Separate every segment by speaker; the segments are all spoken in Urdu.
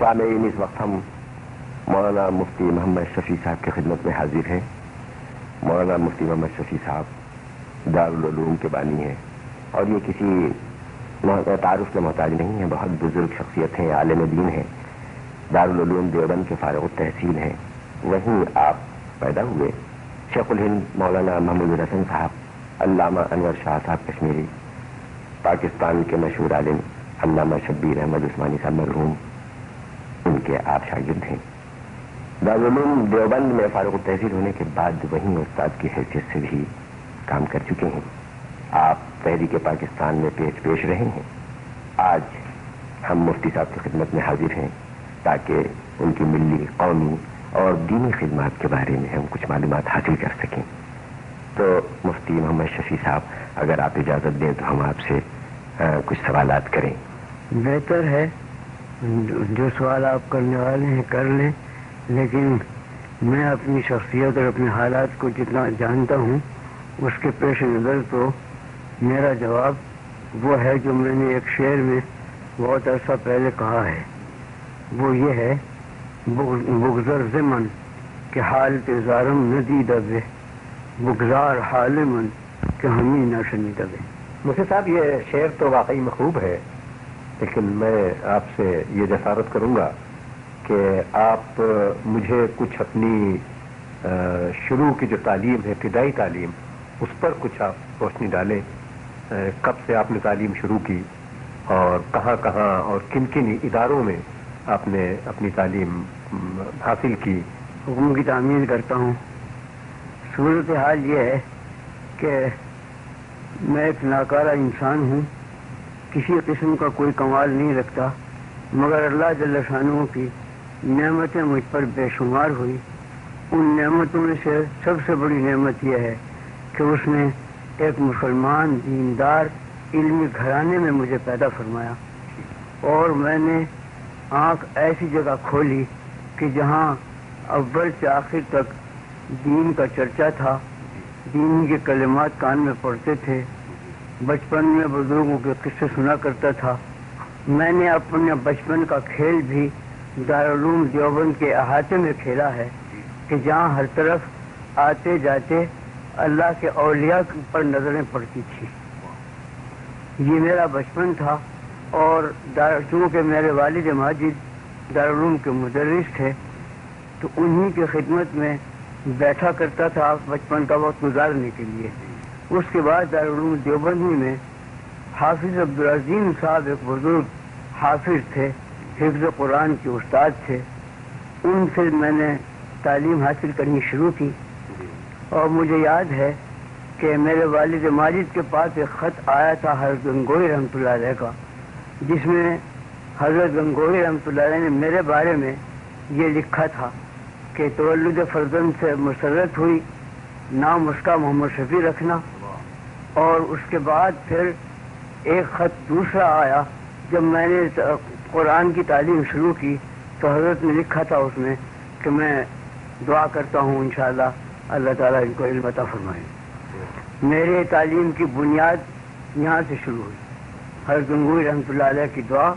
Speaker 1: سامعین، اس وقت ہم مولانا مفتی محمد شفیع صاحب کی خدمت میں حاضر ہیں۔ مولانا مفتی محمد شفیع صاحب دارالعلوم کے بانی ہیں اور یہ کسی تعارف کے محتاج نہیں ہیں، بہت بزرگ شخصیت ہیں، عالم دین ہیں، دارالعلوم دیوبند کے فارغ التحصیل ہیں۔ وہیں آپ پیدا ہوئے۔ شیخ الہند مولانا محمود الحسن صاحب، علامہ انور شاہ صاحب کشمیری، پاکستان کے مشہور عالم علامہ شبیر احمد عثمانی صاحب مرحوم، ان کے آپ شاگرد ہیں۔ دارالعلوم دیوبند میں فارغ التحصیل ہونے کے بعد وہیں استاد کی حیثیت سے بھی کام کر چکے ہیں۔ آپ تحریک پاکستان میں پیش رہے ہیں۔ آج ہم مفتی صاحب کی خدمت میں حاضر ہیں تاکہ ان کی ملی، قومی اور دینی خدمات کے بارے میں ہم کچھ معلومات حاصل کر سکیں۔ تو مفتی محمد شفیع صاحب، اگر آپ اجازت دیں تو ہم آپ سے کچھ سوالات کریں۔
Speaker 2: بہتر ہے، جو سوال آپ کرنے والے ہیں کر لیں، لیکن میں اپنی شخصیت اور اپنے حالات کو جتنا جانتا ہوں اس کے پیش نظر تو میرا جواب وہ ہے جو میں نے ایک شعر میں بہت عرصہ پہلے کہا ہے، وہ یہ ہے: بگذر زمن کہ حالت زارم ندیدہ بے، بگزار حال من کہ ہمیں نہ شنیدہ بے۔
Speaker 3: مفتی صاحب، یہ شعر تو واقعی مخوب ہے، لیکن میں آپ سے یہ جسارت کروں گا کہ آپ مجھے کچھ اپنی شروع کی جو تعلیم ہے، ابتدائی تعلیم، اس پر کچھ آپ روشنی ڈالیں۔ کب سے آپ نے تعلیم شروع کی اور کہاں کہاں اور کن کن اداروں میں آپ نے اپنی تعلیم حاصل کی؟
Speaker 2: حکم کی تعمیر کرتا ہوں۔ صورتحال یہ ہے کہ میں ایک ناکارہ انسان ہوں، کسی قسم کا کوئی کمال نہیں رکھتا، مگر اللہ جل شانہ کی نعمتیں مجھ پر بے شمار ہوئی۔ ان نعمتوں میں سے سب سے بڑی نعمت یہ ہے کہ اس نے ایک مسلمان دیندار علمی گھرانے میں مجھے پیدا فرمایا، اور میں نے آنکھ ایسی جگہ کھولی کہ جہاں اول سے آخر تک دین کا چرچا تھا، دین کے کلمات کان میں پڑھتے تھے، بچپن میں بزرگوں کے قصے سنا کرتا تھا۔ میں نے اپنے بچپن کا کھیل بھی دارالعلوم دیوبند کے احاطے میں کھیلا ہے کہ جہاں ہر طرف آتے جاتے اللہ کے اولیاء پر نظریں پڑتی تھی۔ یہ میرا بچپن تھا، اور چونکہ میرے والد ماجد دارالعلوم کے مدرس تھے تو انہی کی خدمت میں بیٹھا کرتا تھا بچپن کا وقت گزارنے کے لیے۔ اس کے بعد دارالعلوم دیوبندی میں حافظ عبدالعظیم صاحب ایک بزرگ حافظ تھے، حفظ قرآن کے استاد تھے، ان سے میں نے تعلیم حاصل کرنی شروع کی۔ اور مجھے یاد ہے کہ میرے والد ماجد کے پاس ایک خط آیا تھا حضرت گنگوئی رحمۃ اللہ علیہ کا، جس میں حضرت گنگوئی رحمۃ اللہ علیہ نے میرے بارے میں یہ لکھا تھا کہ تولد فرزند سے مسرت ہوئی، نام اس کا محمد شفیع رکھنا۔ اور اس کے بعد پھر ایک خط دوسرا آیا جب میں نے قرآن کی تعلیم شروع کی، تو حضرت نے لکھا تھا اس میں کہ میں دعا کرتا ہوں انشاءاللہ اللہ تعالیٰ ان کو علم عطا فرمائے۔ میرے تعلیم کی بنیاد یہاں سے شروع ہوئی، حضرت گنگوئی رحمۃ اللہ علیہ کی دعا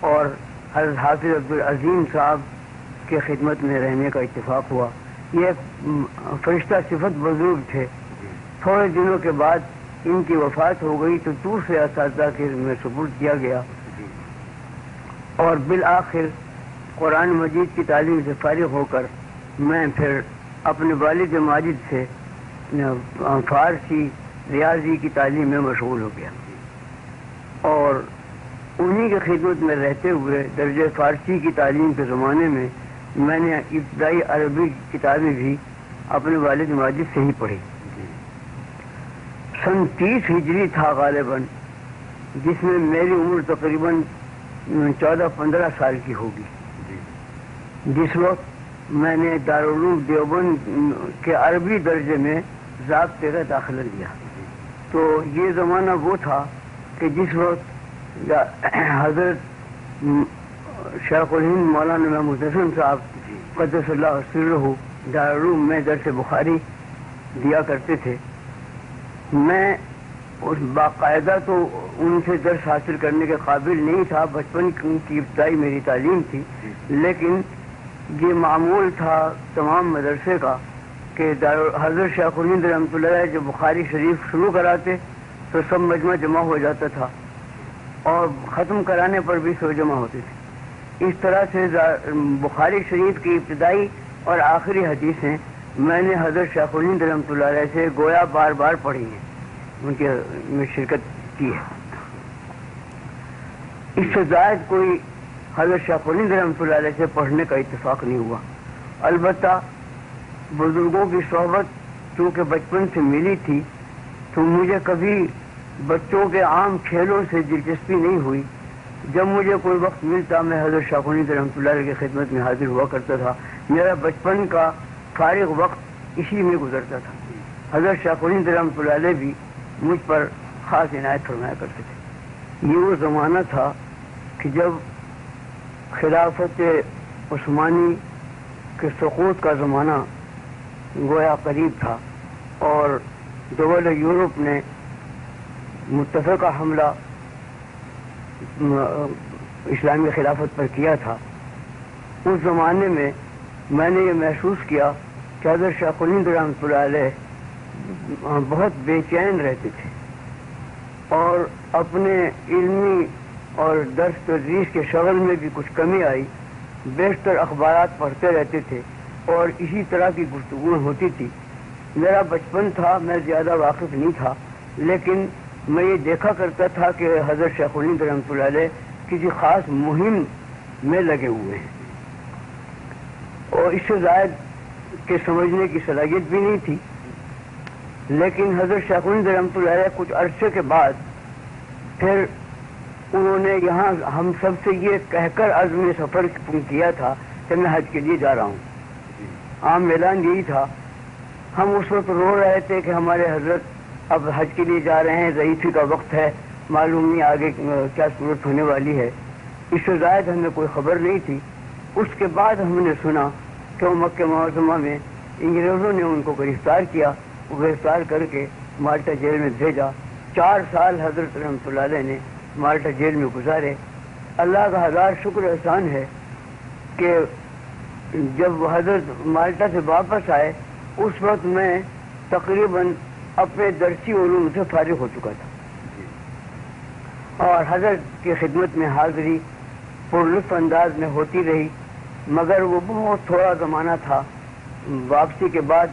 Speaker 2: اور حضرت حافظ عبدالعظیم صاحب کی خدمت میں رہنے کا اتفاق ہوا۔ یہ فرشتہ صفت بزرگ تھے۔ تھوڑے دنوں کے بعد ان کی وفات ہو گئی تو دوسرے اساتذہ کے میں سپرد کیا گیا، اور بالآخر قرآن مجید کی تعلیم سے فارغ ہو کر میں پھر اپنے والد ماجد سے فارسی ریاضی کی تعلیم میں مشغول ہو گیا، اور انہی کی خدمت میں رہتے ہوئے درجہ فارسی کی تعلیم کے زمانے میں میں نے ابتدائی عربی کتابیں بھی اپنے والد ماجد سے ہی پڑھی۔ سن 30 ہجری تھا غالباً، جس میں میری عمر تقریباً 14-15 سال کی ہوگی، جس وقت میں نے دارالعلوم دیوبند کے عربی درجے میں ضابطے کا داخلہ لیا۔ تو یہ زمانہ وہ تھا کہ جس وقت حضرت شیخ الہند مولانا محمود الحسن صاحب قدس اللہ سرہ دارالعلوم میں درس بخاری دیا کرتے تھے۔ میں اس باقاعدہ تو ان سے درس حاصل کرنے کے قابل نہیں تھا، بچپن کی ابتدائی میری تعلیم تھی، لیکن یہ معمول تھا تمام مدرسے کا کہ حضرت شیخ الہند رحمۃ اللہ علیہ جو بخاری شریف شروع کراتے تو سب مجمع جمع ہو جاتا تھا اور ختم کرانے پر بھی سب جمع ہوتے تھے۔ اس طرح سے بخاری شریف کی ابتدائی اور آخری حدیثیں میں نے حضرت شیخ الہند رحمۃ اللہ علیہ سے گویا بار بار پڑھی ہیں، ان کے میں شرکت کی ہے۔ اس سے زائد کوئی حضرت شیخ الہند رحمۃ اللہ علیہ سے پڑھنے کا اتفاق نہیں ہوا۔ البتہ بزرگوں کی صحبت چونکہ بچپن سے ملی تھی تو مجھے کبھی بچوں کے عام کھیلوں سے دلچسپی نہیں ہوئی۔ جب مجھے کوئی وقت ملتا میں حضرت شیخ الہند رحمۃ اللہ علیہ کی خدمت میں حاضر ہوا کرتا تھا۔ میرا بچپن کا فارغ وقت اسی میں گزرتا تھا۔ حضرت شیخ الہند رحمۃ اللہ علیہ بھی مجھ پر خاص عنایت فرمایا کرتے تھے۔ یہ وہ زمانہ تھا کہ جب خلافت عثمانی کے سقوط کا زمانہ گویا قریب تھا اور دول یورپ نے متفقہ حملہ اسلامی خلافت پر کیا تھا۔ اس زمانے میں میں نے یہ محسوس کیا کہ حضرت شیخ الہند رحمۃ اللہ علیہ بہت بے چین رہتے تھے اور اپنے علمی اور درس تدریس کے شغل میں بھی کچھ کمی آئی، بیشتر اخبارات پڑھتے رہتے تھے اور اسی طرح کی گفتگو ہوتی تھی۔ میرا بچپن تھا، میں زیادہ واقف نہیں تھا، لیکن میں یہ دیکھا کرتا تھا کہ حضرت شیخ الہند رحمۃ اللہ علیہ کسی خاص مہم میں لگے ہوئے ہیں اور اس سے زائد کے سمجھنے کی صلاحیت بھی نہیں تھی۔ لیکن حضرت شیخ الہند رحمۃ اللہ علیہ کچھ عرصے کے بعد پھر انہوں نے یہاں ہم سب سے یہ کہہ کر عزم سفر کیا تھا کہ میں حج کے لیے جا رہا ہوں۔ عام اعلان یہی تھا۔ ہم اس وقت رو رہے تھے کہ ہمارے حضرت اب حج کے لیے جا رہے ہیں، ضعیفی کا وقت ہے، معلوم نہیں آگے کیا صورت ہونے والی ہے۔ اس سے زائد ہمیں کوئی خبر نہیں تھی۔ اس کے بعد ہم نے سنا کہ وہ مکہ معظمہ میں انگریزوں نے ان کو گرفتار کیا، وہ گرفتار کر کے مالٹا جیل میں بھیجا۔ 4 سال حضرت رحمۃ اللہ علیہ نے مالٹا جیل میں گزارے۔ اللہ کا ہزار شکر احسان ہے کہ جب حضرت مالٹا سے واپس آئے اس وقت میں تقریباً اپنے درسی علوم سے فارغ ہو چکا تھا اور حضرت کی خدمت میں حاضری پرلطف انداز میں ہوتی رہی، مگر وہ بہت تھوڑا زمانہ تھا۔ واپسی کے بعد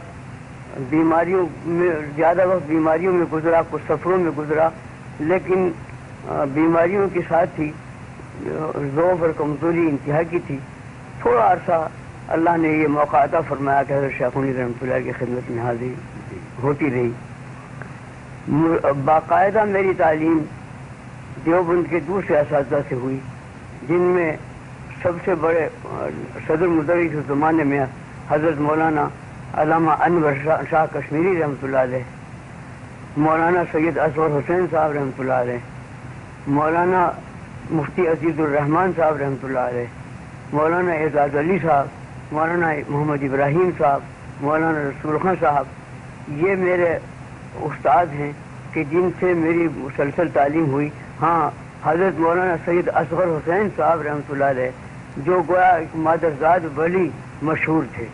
Speaker 2: بیماریوں میں زیادہ وقت بیماریوں میں گزرا، کچھ سفروں میں گزرا، لیکن بیماریوں کے ساتھ ہی ضعف اور کمزوری انتہا کی تھی۔ تھوڑا عرصہ اللہ نے یہ موقع عطا فرمایا کہ حضرت شیخ الہند رحمۃ اللہ کی خدمت میں حاضری ہوتی رہی۔ باقاعدہ میری تعلیم دیوبند کے دوسرے اساتذہ سے ہوئی، جن میں سب سے بڑے صدر مدرس اس زمانے میں حضرت مولانا علامہ انور شاہ کشمیری رحمۃ اللہ علیہ، مولانا سید اصغر حسین صاحب رحمۃ اللہ علیہ، مولانا مفتی عزیز الرحمان صاحب رحمۃ اللہ علیہ، مولانا اعزاز علی صاحب، مولانا محمد ابراہیم صاحب، مولانا رسول خان صاحب، یہ میرے استاد ہیں کہ جن سے میری مسلسل تعلیم ہوئی۔ ہاں، حضرت مولانا سید اصغر حسین صاحب رحمۃ اللہ علیہ جو گویا ایک مادرزاد ولی مشہور تھے،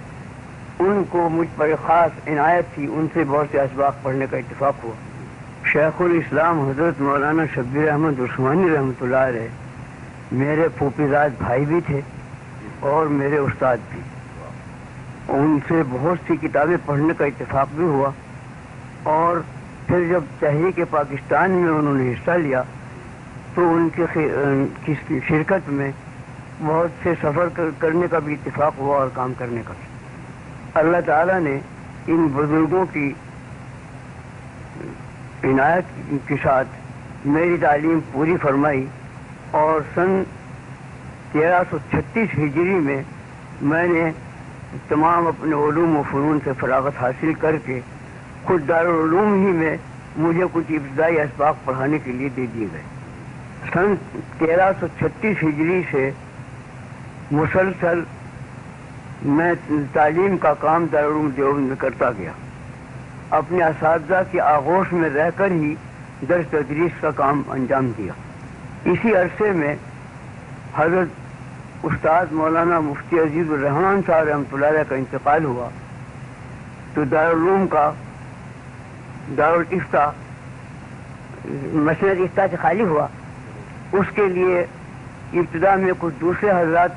Speaker 2: ان کو مجھ پر خاص عنایت تھی، ان سے بہت سے اسباق پڑھنے کا اتفاق ہوا۔ شیخ الاسلام حضرت مولانا شبیر احمد عثمانی رحمۃ اللہ علیہ میرے پھوپھیزاد بھائی بھی تھے اور میرے استاد بھی۔ ان سے بہت سی کتابیں پڑھنے کا اتفاق بھی ہوا اور پھر جب تحریک پاکستان میں انہوں نے حصہ لیا تو ان کی شرکت میں بہت سے سفر کرنے کا بھی اتفاق ہوا اور کام کرنے کا بھی۔ اللہ تعالیٰ نے ان بزرگوں کی عنایت کے ساتھ میری تعلیم پوری فرمائی اور سن 1336 ہجری میں میں نے تمام اپنے علوم و فنون سے فراغت حاصل کر کے خود دارالعلوم ہی میں مجھے کچھ ابتدائی اسباق پڑھانے کے لیے دے دیے گئے۔ سن 1336 ہجری سے مسلسل میں تعلیم کا کام دارالعلوم دیوبند میں کرتا گیا۔ اپنے اساتذہ کی آغوش میں رہ کر ہی درس تدریس کا کام انجام دیا۔ اسی عرصے میں حضرت استاد مولانا مفتی عزیز الرحمان صاحب رحمۃ اللہ علیہ کا انتقال ہوا، تو دارالعلوم کا دارالفتہ مسجد افتاح سے خالی ہوا۔ اس کے لیے ابتدا میں کچھ دوسرے حضرات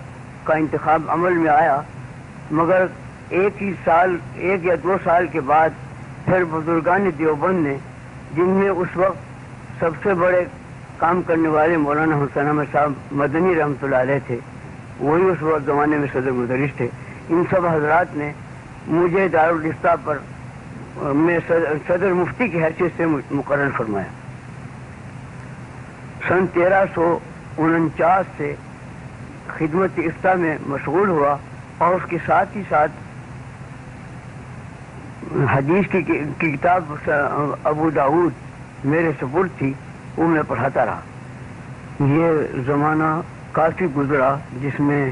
Speaker 2: کا انتخاب عمل میں آیا، مگر ایک یا دو سال کے بعد پھر بزرگان دیوبند نے، جن میں اس وقت سب سے بڑے کام کرنے والے مولانا حسین احمد صاحب مدنی رحمۃ اللہ علیہ تھے، وہی اس وقت زمانے میں صدر مدرس تھے، ان سب حضرات نے مجھے دارالفتہ پر میں صدر مفتی کی حیثیت سے مقرر فرمایا۔ سن 1349 سے خدمت افتاح میں مشغول ہوا، اور اس کے ساتھ ہی ساتھ حدیث کی کتاب ابو داؤد میرے سپرد تھی، وہ میں پڑھاتا رہا۔ یہ زمانہ کافی گزرا جس میں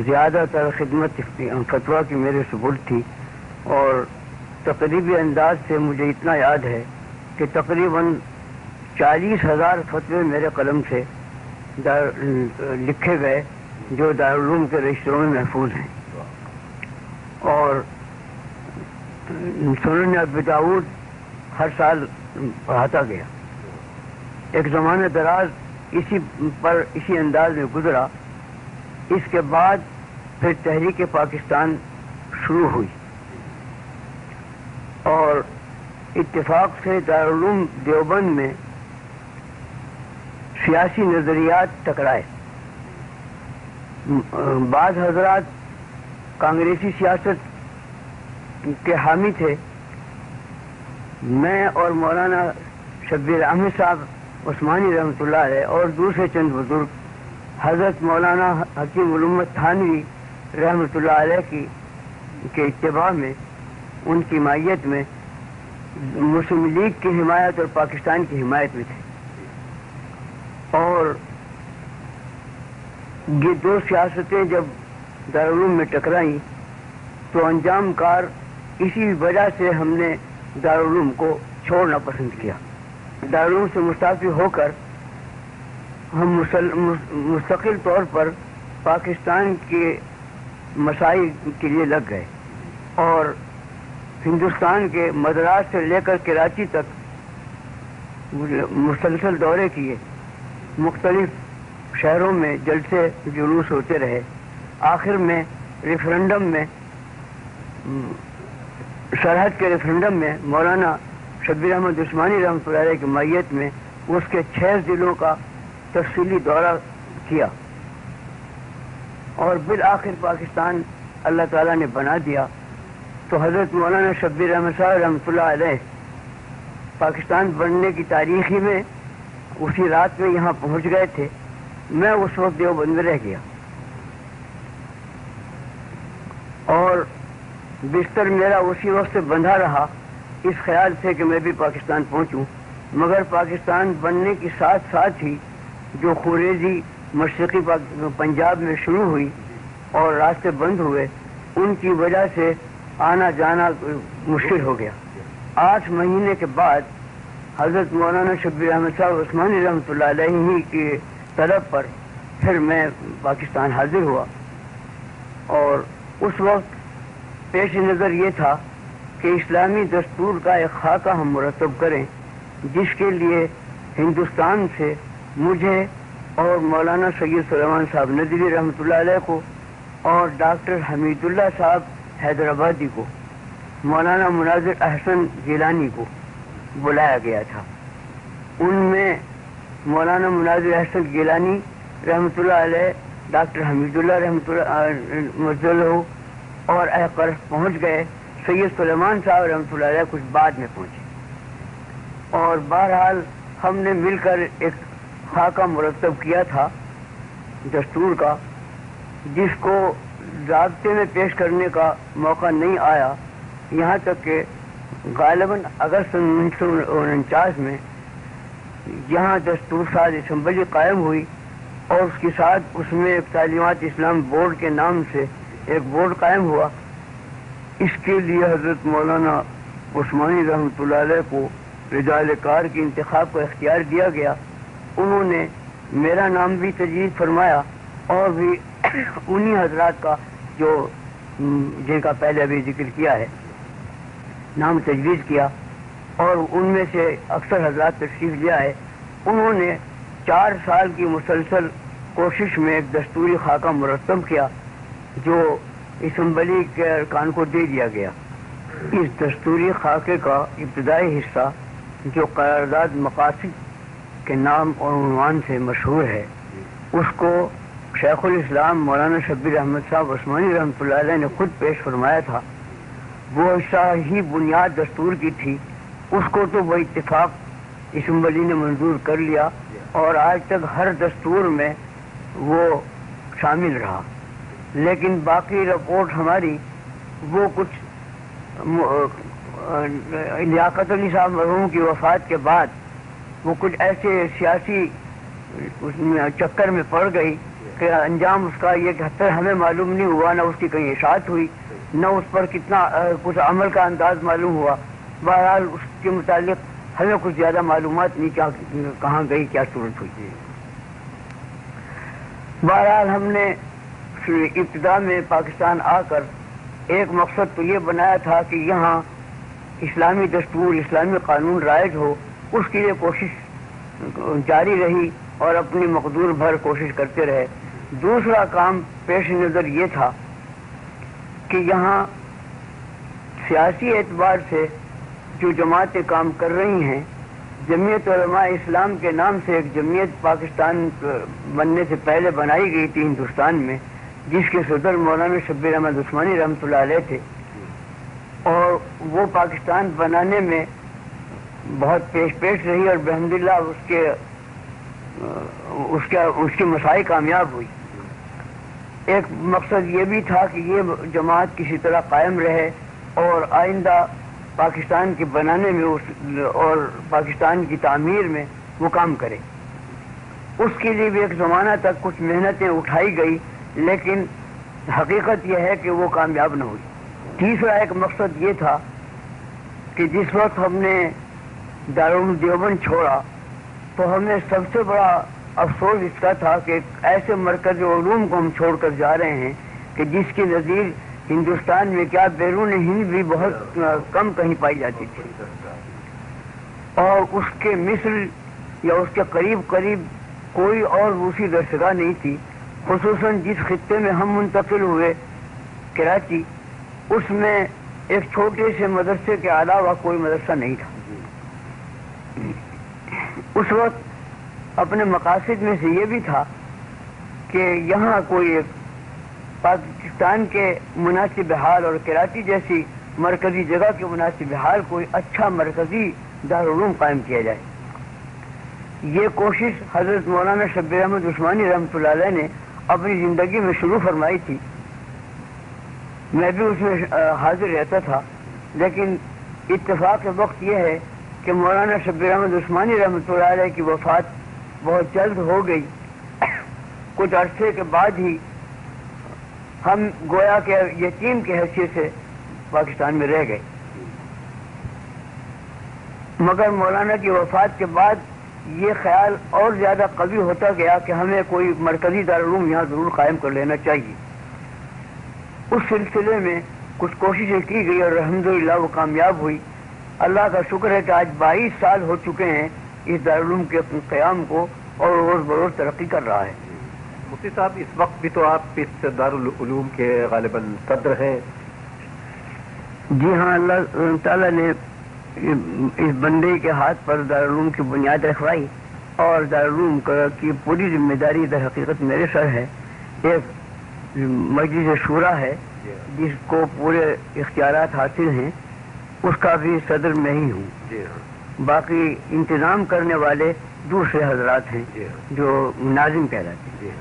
Speaker 2: زیادہ تر خدمت فتویٰ کی میرے سپرد تھی، اور تقریبی انداز سے مجھے اتنا یاد ہے کہ تقریباً 40,000 فتوے میرے قلم سے لکھے گئے جو دارالعلوم کے رجسٹروں میں محفوظ ہیں، اور سنن ابی داؤد ہر سال پڑھاتا گیا۔ ایک زمانہ دراز اسی انداز میں گزرا۔ اس کے بعد پھر تحریک پاکستان شروع ہوئی، اور اتفاق سے دارالعلوم دیوبند میں سیاسی نظریات ٹکرائے۔ بعض حضرات کانگریسی سیاست کے حامی تھے، میں اور مولانا شبیر احمد صاحب عثمانی رحمۃ اللہ علیہ اور دوسرے چند بزرگ حضرت مولانا حکیم علومت تھانوی رحمۃ اللہ علیہ کے اتباع میں، ان کی مائیت میں مسلم لیگ کی حمایت اور پاکستان کی حمایت میں تھے، اور یہ دو سیاستیں جب دارالعلوم میں ٹکرائیں تو انجام کار اسی وجہ سے ہم نے دارالعلوم کو چھوڑنا پسند کیا۔ دارالعلوم سے مستعفی ہو کر ہم مستقل طور پر پاکستان کے مسائل کے لیے لگ گئے، اور ہندوستان کے مدراس سے لے کر کراچی تک مسلسل دورے کیے، مختلف شہروں میں جلسے جلوس ہوتے رہے۔ آخر میں ریفرنڈم میں، سرحد کے ریفرنڈم میں مولانا شبیر احمد عثمانی رحمۃ اللہ علیہ کی مائیت میں اس کے 6 ضلعوں کا تفصیلی دورہ کیا، اور بالآخر پاکستان اللہ تعالیٰ نے بنا دیا۔ تو حضرت مولانا شبیر احمد صاحب رحمۃ اللہ علیہ پاکستان بننے کی تاریخی میں اسی رات میں یہاں پہنچ گئے تھے، میں اس وقت دیوبند میں رہ گیا، اور بستر میرا اسی وقت سے بندھا رہا اس خیال سے کہ میں بھی پاکستان پہنچوں، مگر پاکستان بننے کے ساتھ ساتھ ہی جو خوریزی مشرقی پنجاب میں شروع ہوئی اور راستے بند ہوئے، ان کی وجہ سے آنا جانا مشکل ہو گیا۔ 8 مہینے کے بعد حضرت مولانا شبیر احمد صاحب عثمانی رحمۃ اللہ علیہ ہی کی طلب پر پھر میں پاکستان حاضر ہوا، اور اس وقت پیش نظر یہ تھا کہ اسلامی دستور کا ایک خاکہ ہم مرتب کریں، جس کے لیے ہندوستان سے مجھے اور مولانا سید سلیمان صاحب ندوی رحمۃ اللہ علیہ کو، اور ڈاکٹر حمید اللہ صاحب حیدرآبادی کو، مولانا مناظر احسن گیلانی کو بلایا گیا تھا۔ ان میں مولانا مناظر احسن گیلانی رحمۃ اللہ علیہ، ڈاکٹر حمید اللہ رحمۃ اللہ اور احقر پہنچ گئے، سید سلیمان صاحب رحمۃ اللہ علیہ کچھ بعد میں پہنچے، اور بہرحال ہم نے مل کر ایک خاکہ مرتب کیا تھا دستور کا، جس کو ضابطے میں پیش کرنے کا موقع نہیں آیا، یہاں تک کہ غالباً اگست 1949 میں یہاں دستور ساز اسمبلی قائم ہوئی، اور اس کے ساتھ اس میں ایک تعلیمات اسلام بورڈ کے نام سے ایک بورڈ قائم ہوا۔ اس کے لیے حضرت مولانا عثمانی رحمۃ اللہ علیہ کو رجال کار کے انتخاب کو اختیار دیا گیا، انہوں نے میرا نام بھی تجویز فرمایا اور بھی انہی حضرات کا جو جن کا پہلے ابھی ذکر کیا ہے نام تجویز کیا، اور ان میں سے اکثر حضرات تشریف لیا ہے۔ انہوں نے 4 سال کی مسلسل کوشش میں ایک دستوری خاکہ مرتب کیا جو اسمبلی کے ارکان کو دے دیا گیا۔ اس دستوری خاکے کا ابتدائی حصہ جو قرارداد مقاصد کے نام اور عنوان سے مشہور ہے، اس کو شیخ الاسلام مولانا شبیر احمد صاحب عثمانی رحمۃ اللہ علیہ نے خود پیش فرمایا تھا۔ وہ حصہ ہی بنیاد دستور کی تھی، اس کو تو وہ اتفاق اسمبلی نے منظور کر لیا اور آج تک ہر دستور میں وہ شامل رہا۔ لیکن باقی رپورٹ ہماری وہ کچھ لیاقت علی صاحب مرحوم کی وفات کے بعد وہ کچھ ایسے سیاسی چکر میں پڑ گئی کہ انجام اس کا یہ کہ ہمیں معلوم نہیں ہوا، نہ اس کی کہیں اشاعت ہوئی، نہ اس پر کتنا کچھ عمل کا انداز معلوم ہوا۔ بہرحال اس کے متعلق ہمیں کچھ زیادہ معلومات نہیں کہاں گئی، کیا صورت ہوئی۔ بہرحال ہم نے ابتدا میں پاکستان آ کر ایک مقصد تو یہ بنایا تھا کہ یہاں اسلامی دستور، اسلامی قانون رائج ہو، اس کے لیے کوشش جاری رہی اور اپنی مقدور بھر کوشش کرتے رہے۔ دوسرا کام پیش نظر یہ تھا کہ یہاں سیاسی اعتبار سے جو جماعتیں کام کر رہی ہیں، جمعیت علماء اسلام کے نام سے ایک جمعیت پاکستان بننے سے پہلے بنائی گئی تھی ہندوستان میں، جس کے صدر مولانا شبیر احمد عثمانی رحمۃ اللہ علیہ تھے، اور وہ پاکستان بنانے میں بہت پیش رہی اور بحمداللہ اس کے مساعی کامیاب ہوئی۔ ایک مقصد یہ بھی تھا کہ یہ جماعت کسی طرح قائم رہے اور آئندہ پاکستان کے بنانے میں اور پاکستان کی تعمیر میں وہ کام کرے۔ اس کے لیے بھی ایک زمانہ تک کچھ محنتیں اٹھائی گئی، لیکن حقیقت یہ ہے کہ وہ کامیاب نہ ہوئی۔ تیسرا ایک مقصد یہ تھا کہ جس وقت ہم نے دارالعلوم دیوبند چھوڑا تو ہمیں سب سے بڑا افسوس اس کا تھا کہ ایسے مرکز علوم کو ہم چھوڑ کر جا رہے ہیں کہ جس کی نظیر ہندوستان میں کیا بیرون ہند بھی بہت کم کہیں پائی جاتی تھی، اور اس کے مثل یا اس کے قریب کوئی اور دوسری درسگاہ نہیں تھی۔ خصوصاً جس خطے میں ہم منتقل ہوئے کراچی، اس میں ایک چھوٹے سے مدرسے کے علاوہ کوئی مدرسہ نہیں تھا۔ اس وقت اپنے مقاصد میں سے یہ بھی تھا کہ یہاں کوئی پاکستان کے مناسب حال اور کراچی جیسی مرکزی جگہ کے مناسب حال کوئی اچھا مرکزی دارالعلوم قائم کیا جائے۔ یہ کوشش حضرت مولانا شبیر احمد عثمانی رحمۃ اللہ علیہ نے اپنی زندگی میں شروع فرمائی تھی۔ میں بھی اس میں حاضر رہتا تھا، لیکن اتفاق وقت یہ ہے کہ مولانا شبیر احمد عثمانی رحمۃ اللہ علیہ کی وفات بہت جلد ہو گئی۔ کچھ عرصے کے بعد ہی ہم گویا کہ یتیم کی حیثیت سے پاکستان میں رہ گئے، مگر مولانا کی وفات کے بعد یہ خیال اور زیادہ قوی ہوتا گیا کہ ہمیں کوئی مرکزی دارالعلوم یہاں ضرور قائم کر لینا چاہیے۔ اس سلسلے میں کچھ کوششیں کی گئی اور الحمدللہ وہ کامیاب ہوئی۔ اللہ کا شکر ہے کہ آج 22 سال ہو چکے ہیں اس دارالعلوم کے قیام کو، اور روز بروز ترقی کر رہا ہے۔
Speaker 3: مفتی صاحب، اس وقت بھی تو آپ اس دارالعلوم کے غالباً صدر ہیں۔
Speaker 2: جی ہاں، اللہ تعالیٰ نے اس بندے کے ہاتھ پر دارالعلوم کی بنیاد رکھوائی، اور دارالعلوم کی پوری ذمہ داری در حقیقت میرے سر ہے۔ ایک مجلس شورا ہے جس کو پورے اختیارات حاصل ہیں، اس کا بھی صدر میں ہی ہوں۔ باقی انتظام کرنے والے دوسرے حضرات ہیں جو ناظم کہلاتے ہیں۔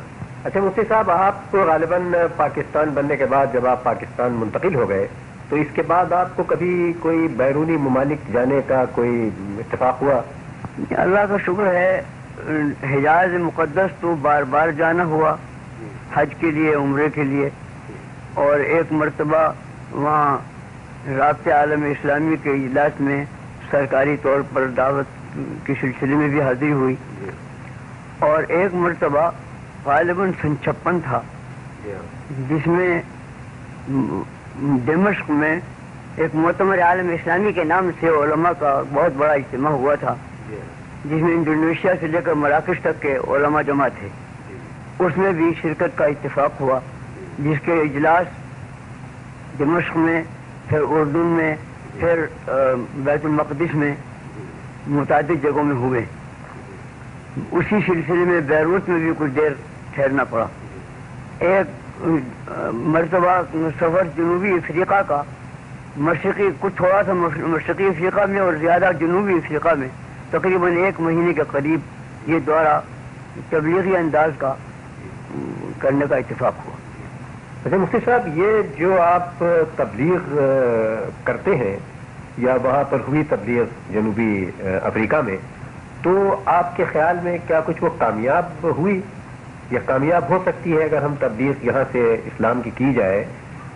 Speaker 3: اچھا مفتی صاحب، آپ کو غالباً پاکستان بننے کے بعد جب آپ پاکستان منتقل ہو گئے تو اس کے بعد آپ کو کبھی کوئی بیرونی ممالک جانے کا کوئی اتفاق ہوا؟
Speaker 2: اللہ کا شکر ہے، حجاز مقدس تو بار بار جانا ہوا حج کے لیے، عمرے کے لیے، اور ایک مرتبہ وہاں رابطہ عالم اسلامی کے اجلاس میں سرکاری طور پر دعوت کے سلسلے میں بھی حاضر ہوئی، اور ایک مرتبہ غالباً سن 56 تھا، جس میں دمشق میں ایک مؤتمر عالم اسلامی کے نام سے علماء کا بہت بڑا اجتماع ہوا تھا، جس میں انڈونیشیا سے لے کر مراکش تک کے علماء جمع تھے۔ اس میں بھی شرکت کا اتفاق ہوا، جس کے اجلاس دمشق میں، پھر اردن میں، پھر بیت المقدس میں، متعدد جگہوں میں ہوئے۔ اسی سلسلے میں بیروت میں بھی کچھ دیر ٹھہرنا پڑا۔ ایک مرتبہ سفر جنوبی افریقہ کا، مشرقی کچھ تھوڑا سا مشرقی افریقہ میں اور زیادہ جنوبی افریقہ میں، تقریباً 1 مہینے کے قریب یہ دورہ تبلیغی انداز کا کرنے کا اتفاق ہوا۔
Speaker 3: اچھا مفتی صاحب، یہ جو آپ تبلیغ کرتے ہیں یا وہاں پر ہوئی تبلیغ جنوبی افریقہ میں، تو آپ کے خیال میں کیا کچھ وہ کامیاب ہوئی یا کامیاب ہو سکتی ہے؟ اگر ہم تبلیغ یہاں سے اسلام کی جائے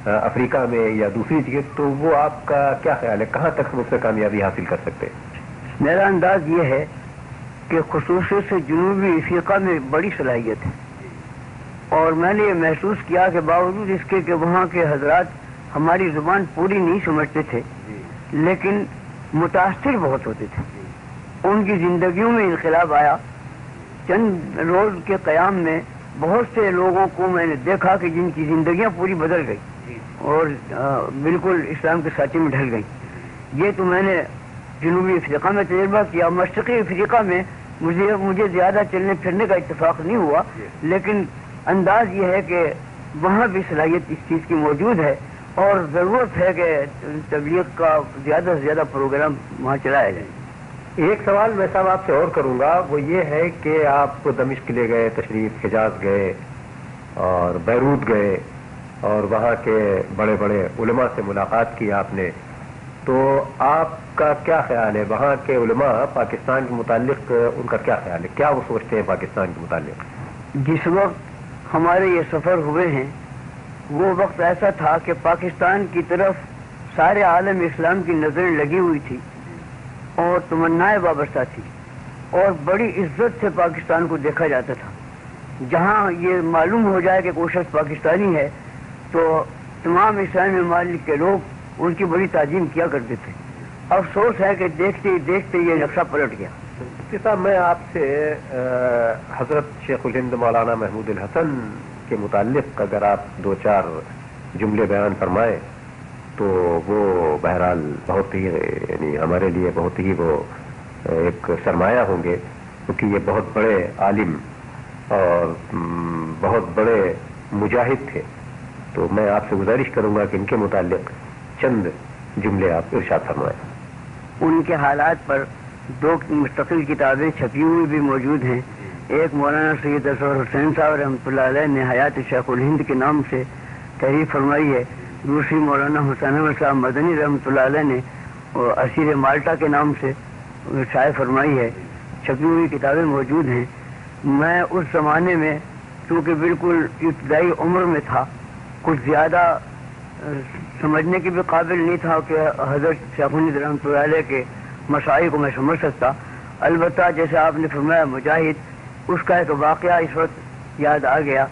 Speaker 3: افریقہ میں یا دوسری جگہ، تو وہ آپ کا کیا خیال ہے، کہاں تک ہم اس سے کامیابی حاصل کر سکتے ہیں؟
Speaker 2: میرا انداز یہ ہے کہ خصوصیت سے جنوبی افریقہ میں بڑی صلاحیت ہے، اور میں نے یہ محسوس کیا کہ باوجود اس کے کہ وہاں کے حضرات ہماری زبان پوری نہیں سمجھتے تھے، لیکن متاثر بہت ہوتے تھے۔ ان کی زندگیوں میں انقلاب آیا۔ چند روز کے قیام میں بہت سے لوگوں کو میں نے دیکھا کہ جن کی زندگیاں پوری بدل گئی اور بالکل اسلام کے ساتھی میں ڈھل گئی۔ یہ تو میں نے جنوبی افریقہ میں تجربہ کیا۔ مشرقی افریقہ میں مجھے زیادہ چلنے پھرنے کا اتفاق نہیں ہوا، لیکن انداز یہ ہے کہ وہاں بھی صلاحیت اس چیز کی موجود ہے، اور ضرورت ہے کہ تبلیغ کا زیادہ سے زیادہ پروگرام وہاں چلایا جائے۔
Speaker 3: ایک سوال میں صاحب آپ سے اور کروں گا، وہ یہ ہے کہ آپ دمشق لے گئے تشریف، حجاز گئے اور بیروت گئے اور وہاں کے بڑے بڑے علماء سے ملاقات کی آپ نے، تو آپ کا کیا خیال ہے وہاں کے علماء پاکستان کے متعلق، ان کا کیا خیال ہے، کیا وہ سوچتے ہیں پاکستان کے متعلق؟
Speaker 2: جس وقت ہمارے یہ سفر ہوئے ہیں وہ وقت ایسا تھا کہ پاکستان کی طرف سارے عالم اسلام کی نظریں لگی ہوئی تھی اور تمنائیں وابستہ تھی، اور بڑی عزت سے پاکستان کو دیکھا جاتا تھا۔ جہاں یہ معلوم ہو جائے کہ کوئی شخص پاکستانی ہے تو تمام اسلامی ممالک کے لوگ ان کی بڑی تعظیم کیا کرتے تھے۔ افسوس ہے کہ دیکھتے ہی دیکھتے یہ نقشہ پلٹ گیا۔
Speaker 3: صاحب، میں آپ سے حضرت شیخ الہند مولانا محمود الحسن کے متعلق اگر آپ 2-4 جملے بیان فرمائیں تو وہ بہرحال بہت ہی، یعنی ہمارے لیے بہت ہی وہ ایک سرمایہ ہوں گے، کیونکہ یہ بہت بڑے عالم اور بہت بڑے مجاہد تھے۔ تو میں آپ سے گزارش کروں گا کہ ان کے متعلق چند جملے آپ ارشاد فرمائیں۔
Speaker 2: ان کے حالات پر 2 مستقل کتابیں چھپی ہوئی بھی موجود ہیں۔ ایک مولانا سید اصغر حسین صاحب رحمۃ اللہ علیہ نے حیات شیخ الہند کے نام سے تحریر فرمائی ہے، دوسری مولانا حسین احمد صاحب مدنی رحمۃ اللہ علیہ نے اسیر مالٹا کے نام سے شائع فرمائی ہے۔ چھپی ہوئی کتابیں موجود ہیں۔ میں اس زمانے میں چونکہ بالکل ابتدائی عمر میں تھا، کچھ زیادہ سمجھنے کے بھی قابل نہیں تھا کہ حضرت شیخ الہند رحمۃ اللہ علیہ کے مسائل کو میں سمجھ سکتا۔ البتہ جیسے آپ نے فرمایا مجاہد، اس کا ایک واقعہ اس وقت یاد آ گیا۔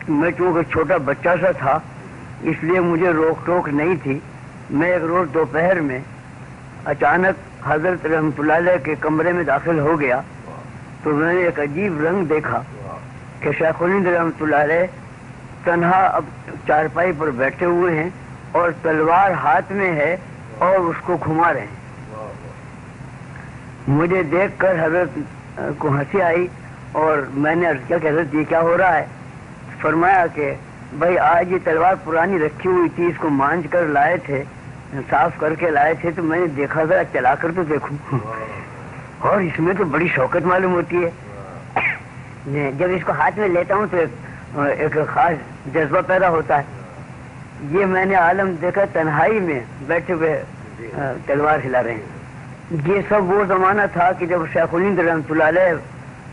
Speaker 2: میں چونکہ چھوٹا بچہ سا تھا، اس لیے مجھے روک ٹوک نہیں تھی۔ میں ایک روز دوپہر میں اچانک حضرت رحمۃ اللہ علیہ کے کمرے میں داخل ہو گیا تو میں نے ایک عجیب رنگ دیکھا کہ شیخ الہند رحمۃ اللہ علیہ تنہا اب چارپائی پر بیٹھے ہوئے ہیں اور تلوار ہاتھ میں ہے اور اس کو گھما رہے ہیں۔ مجھے دیکھ کر حضرت کو ہنسی آئی اور میں نے عرض کیا کہ حضرت یہ کیا ہو رہا ہے؟ فرمایا کہ بھائی آج یہ تلوار پرانی رکھی ہوئی تھی، اس کو مانج کر لائے تھے، صاف کر کے لائے تھے، تو میں نے دیکھا ذرا چلا کر تو دیکھوں، اور اس میں تو بڑی شوقت معلوم ہوتی ہے۔ جب اس کو ہاتھ میں لیتا ہوں تو ایک خاص جذبہ پیدا ہوتا ہے۔ یہ میں نے عالم دیکھا تنہائی میں بیٹھے ہوئے تلوار ہلا رہے ہیں۔ یہ سب وہ زمانہ تھا کہ جب شیخ الہند رحمۃ اللہ علیہ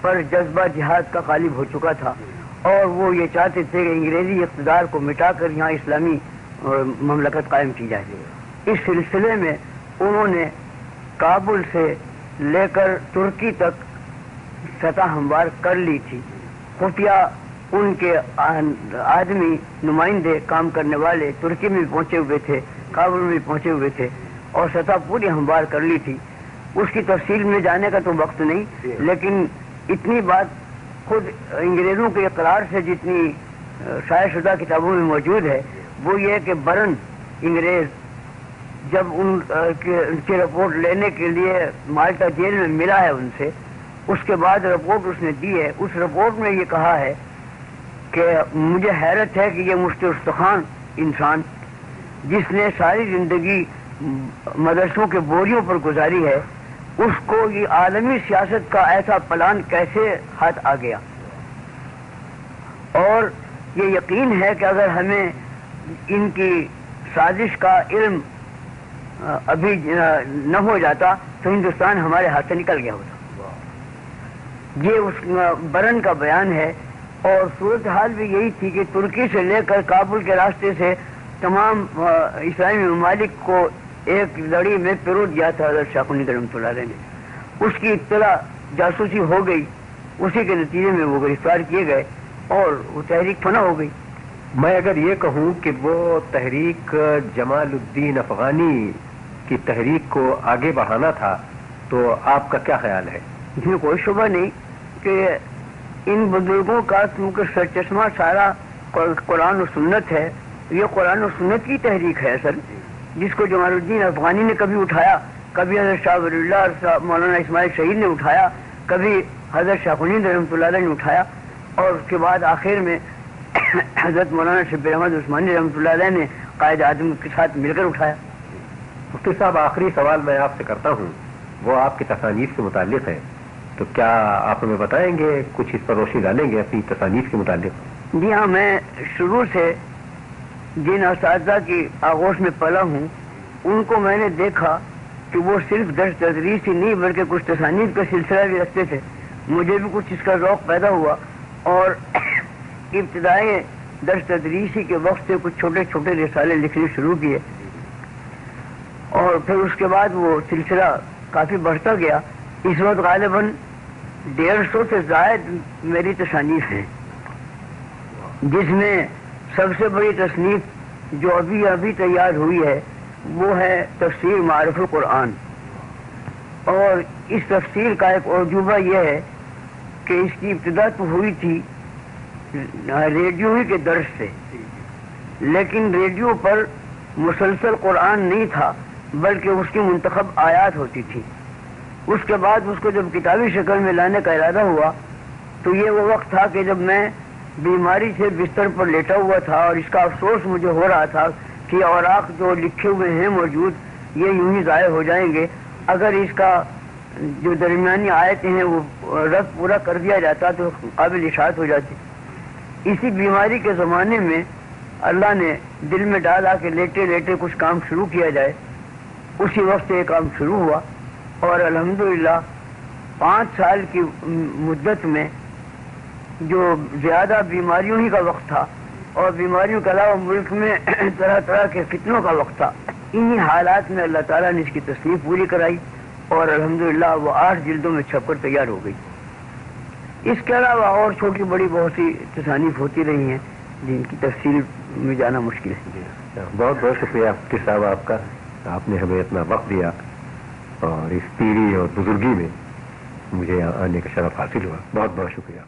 Speaker 2: پر جذبہ جہاد کا غالب ہو چکا تھا، اور وہ یہ چاہتے تھے کہ انگریزی اقتدار کو مٹا کر یہاں اسلامی مملکت قائم کی جائے۔ اس سلسلے میں انہوں نے کابل سے لے کر ترکی تک سطح ہموار کر لی تھی. خفیہ ان کے آدمی نمائندے کام کرنے والے ترکی میں بھی پہنچے ہوئے تھے, کابل میں بھی پہنچے ہوئے تھے, اور سطح پوری ہموار کر لی تھی. اس کی تفصیل میں جانے کا تو وقت نہیں, لیکن اتنی بات خود انگریزوں کے اقرار سے جتنی شائع شدہ کتابوں میں موجود ہے وہ یہ کہ برن انگریز جب ان کی رپورٹ لینے کے لیے مالٹا جیل میں ملا ہے ان سے, اس کے بعد رپورٹ اس نے دی ہے. اس رپورٹ میں یہ کہا ہے کہ مجھے حیرت ہے کہ یہ مفتی استخوان انسان جس نے ساری زندگی مدرسوں کے بوریوں پر گزاری ہے, اس کو یہ عالمی سیاست کا ایسا پلان کیسے ہاتھ آ گیا. اور یہ یقین ہے کہ اگر ہمیں ان کی سازش کا علم ابھی نہ ہو جاتا تو ہندوستان ہمارے ہاتھ سے نکل گیا ہوتا. یہ اس برن کا بیان ہے. اور صورتحال بھی یہی تھی کہ ترکی سے لے کر کابل کے راستے سے تمام اسلامی ممالک کو ایک لڑی میں پیرو دیا تھا حضرت شاہ خنید رحمۃ اللہ علیہ نے. اس کی اطلاع جاسوسی ہو گئی, اسی کے نتیجے میں وہ گرفتار کیے گئے اور وہ تحریک فنا ہو گئی.
Speaker 3: میں اگر یہ کہوں کہ وہ تحریک جمال الدین افغانی کی تحریک کو آگے بڑھانا تھا تو آپ کا کیا خیال ہے؟
Speaker 2: اس میں کوئی شبہ نہیں کہ ان بزرگوں کا کیونکہ سرچشمہ سارا قرآن و سنت ہے, یہ قرآن و سنت کی تحریک ہے اصل, جس کو جمال الدین افغانی نے کبھی اٹھایا, کبھی حضرت شاہ ولی اللہ مولانا اسماعیل شہید نے اٹھایا, کبھی حضرت شاہ خنید رحمۃ اللہ علیہ نے اٹھایا, اور اس کے بعد آخر میں حضرت مولانا شبیر احمد عثمانی رحمۃ اللہ علیہ نے قائد اعظم کے ساتھ مل کر اٹھایا.
Speaker 3: مفتی صاحب, آخری سوال میں آپ سے کرتا ہوں, وہ آپ کی تصانیف سے متعلق ہے, تو کیا آپ ہمیں بتائیں گے, کچھ اس پر روشنی ڈالیں گے اپنی تصانیف کے متعلق؟
Speaker 2: جی ہاں, میں شروع سے جن اساتذہ کی آغوش میں پلا ہوں ان کو میں نے دیکھا کہ وہ صرف درس تدریس ہی نہیں بلکہ کچھ تصانیف کا سلسلہ بھی رکھتے تھے. مجھے بھی کچھ اس کا ذوق پیدا ہوا اور ابتدائی درس تدریسی کے وقت سے کچھ چھوٹے چھوٹے رسالے لکھنے شروع کیے, اور پھر اس کے بعد وہ سلسلہ کافی بڑھتا گیا. اس وقت غالباً 150 سے زائد میری تصانیف ہیں, جس میں سب سے بڑی تصنیف جو ابھی تیار ہوئی ہے وہ ہے تفسیر معرف القرآن. اور اس تفسیر کا ایک عجوبہ یہ ہے کہ اس کی ابتدا تو ہوئی تھی ریڈیو ہی کے درس سے, لیکن ریڈیو پر مسلسل قرآن نہیں تھا بلکہ اس کی منتخب آیات ہوتی تھی. اس کے بعد اس کو جب کتابی شکل میں لانے کا ارادہ ہوا تو یہ وہ وقت تھا کہ جب میں بیماری سے بستر پر لیٹا ہوا تھا, اور اس کا افسوس مجھے ہو رہا تھا کہ اوراق جو لکھے ہوئے ہیں موجود یہ یوں ہی ضائع ہو جائیں گے. اگر اس کا جو درمیانی آیتیں ہیں وہ رد پورا کر دیا جاتا تو قابل اشاعت ہو جاتی. اسی بیماری کے زمانے میں اللہ نے دل میں ڈالا کہ لیٹے لیٹے کچھ کام شروع کیا جائے. اسی وقت سے یہ کام شروع ہوا, اور الحمدللہ 5 سال کی مدت میں جو زیادہ بیماریوں ہی کا وقت تھا اور بیماریوں کے علاوہ ملک میں طرح طرح کے فتنوں کا وقت تھا, انہی حالات میں اللہ تعالیٰ نے اس کی تصنیف پوری کرائی اور الحمدللہ وہ 8 جلدوں میں چھپ کر تیار ہو گئی. اس کے علاوہ اور چھوٹی بڑی بہت سی تصانیف ہوتی رہی ہیں جن کی تفصیل میں جانا مشکل ہے.
Speaker 3: بہت بہت شکریہ مفتی صاحب آپ کا, آپ نے ہمیں اتنا وقت دیا اور اس پیری اور بزرگی میں مجھے آنے کا شرف حاصل ہوا. بہت بہت شکریہ.